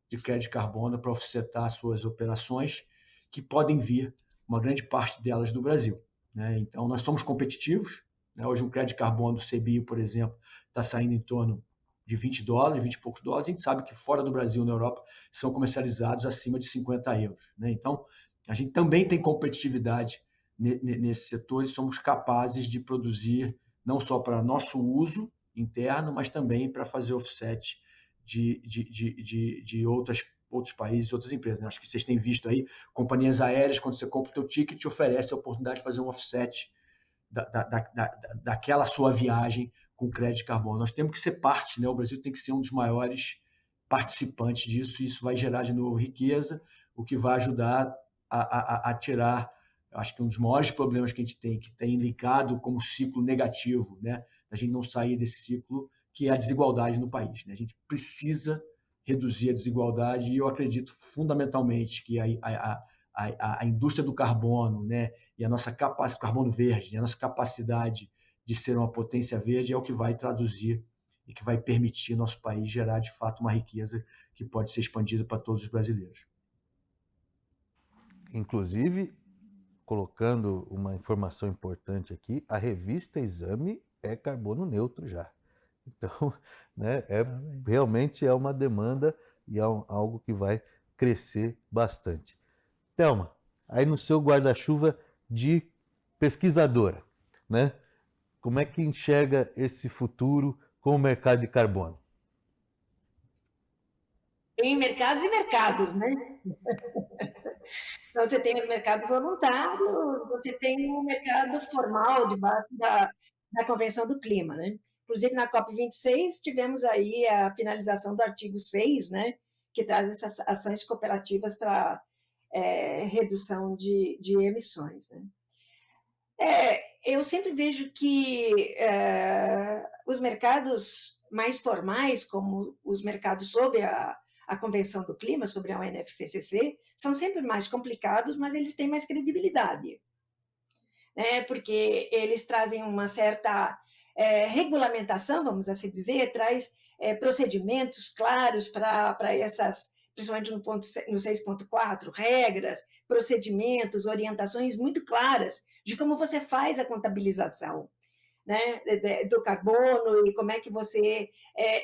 de crédito de carbono para offsetar suas operações, que podem vir, uma grande parte delas, do Brasil, né? Então, nós somos competitivos, né? Hoje, um crédito de carbono do CBIO, por exemplo, está saindo em torno de $20, 20 e poucos dólares. A gente sabe que fora do Brasil, na Europa, são comercializados acima de 50 euros, né? Então, a gente também tem competitividade nesse setor e somos capazes de produzir não só para nosso uso interno, mas também para fazer offset de outros países, outras empresas, né? Acho que vocês têm visto aí, companhias aéreas, quando você compra o teu ticket, te oferece a oportunidade de fazer um offset daquela sua viagem com crédito de carbono. Nós temos que ser parte, né? O Brasil tem que ser um dos maiores participantes disso, e isso vai gerar de novo riqueza, o que vai ajudar a tirar, acho que um dos maiores problemas que a gente tem, que tem ligado como ciclo negativo, né? A gente não sair desse ciclo, que é a desigualdade no país, né? A gente precisa reduzir a desigualdade, e eu acredito fundamentalmente que a indústria do carbono, né, e a nossa capacidade, carbono verde, né, a nossa capacidade de ser uma potência verde é o que vai traduzir e que vai permitir nosso país gerar, de fato, uma riqueza que pode ser expandida para todos os brasileiros. Inclusive, colocando uma informação importante aqui, a revista Exame é carbono neutro já. Então, né, realmente é uma demanda e é algo que vai crescer bastante. Thelma, aí no seu guarda-chuva de pesquisadora, né, como é que enxerga esse futuro com o mercado de carbono? Tem mercados e mercados, né? Então, você tem os mercados voluntários, você tem o mercado formal, debaixo da Convenção do Clima, né? Inclusive, na COP26, tivemos aí a finalização do artigo 6, né? Que traz essas ações cooperativas para redução de emissões, né? Eu sempre vejo que os mercados mais formais, como os mercados sob a Convenção do Clima, sobre a UNFCCC, são sempre mais complicados, mas eles têm mais credibilidade, né? Porque eles trazem uma certa regulamentação, vamos assim dizer, traz procedimentos claros para essas, principalmente no 6.4, regras, procedimentos, orientações muito claras de como você faz a contabilização, né, do carbono, e como é que você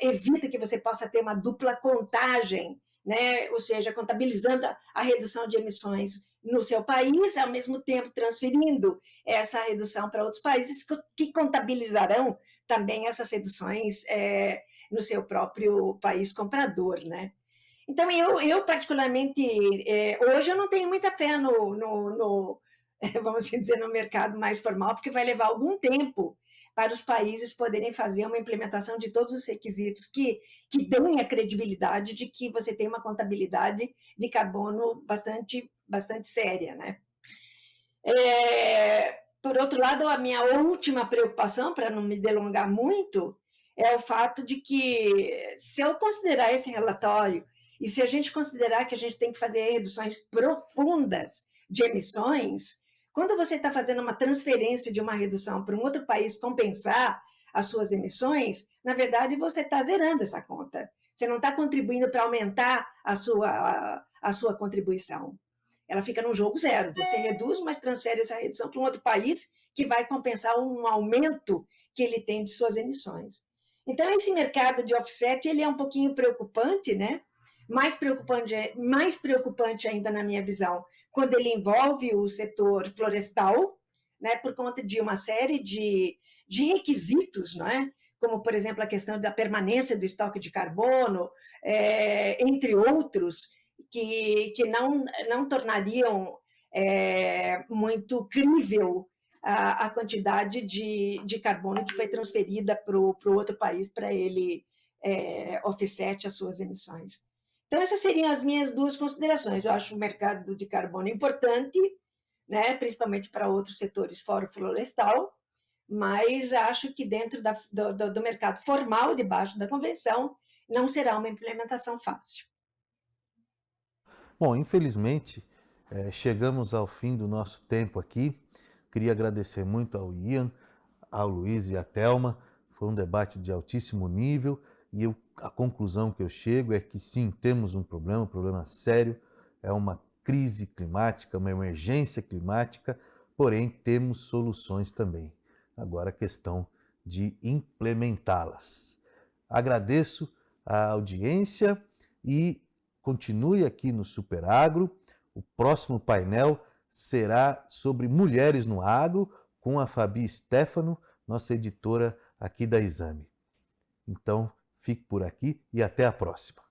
evita que você possa ter uma dupla contagem, né, ou seja, contabilizando a redução de emissões no seu país, ao mesmo tempo transferindo essa redução para outros países que contabilizarão também essas reduções no seu próprio país comprador, né? Então, eu particularmente, hoje eu não tenho muita fé vamos assim dizer, no mercado mais formal, porque vai levar algum tempo para os países poderem fazer uma implementação de todos os requisitos que dão a credibilidade de que você tem uma contabilidade de carbono bastante séria, né? Por outro lado, a minha última preocupação, para não me delongar muito, é o fato de que, se eu considerar esse relatório, e se a gente considerar que a gente tem que fazer reduções profundas de emissões, quando você está fazendo uma transferência de uma redução para um outro país compensar as suas emissões, na verdade, você está zerando essa conta. Você não está contribuindo para aumentar a sua contribuição. Ela fica no jogo zero. Você reduz, mas transfere essa redução para um outro país que vai compensar um aumento que ele tem de suas emissões. Então, esse mercado de offset, ele é um pouquinho preocupante, né? Mais preocupante ainda, na minha visão, quando ele envolve o setor florestal, né, por conta de uma série de requisitos, não é? Como, por exemplo, a questão da permanência do estoque de carbono, entre outros, que não tornariam muito crível a quantidade de carbono que foi transferida para o outro país para ele offset as suas emissões. Então, essas seriam as minhas duas considerações. Eu acho o mercado de carbono importante, né, principalmente para outros setores fora o florestal, mas acho que dentro do mercado formal, debaixo da convenção, não será uma implementação fácil. Bom, infelizmente, chegamos ao fim do nosso tempo aqui. queria agradecer muito ao Ian, ao Luiz e à Thelma. Foi um debate de altíssimo nível e a conclusão que eu chego é que sim, temos um problema sério, é uma crise climática, uma emergência climática, porém temos soluções também. Agora a questão de implementá-las. Agradeço a audiência e continue aqui no Super Agro. O próximo painel será sobre mulheres no agro, com a Fabi Stefano, nossa editora aqui da Exame. Então, fique por aqui e até a próxima.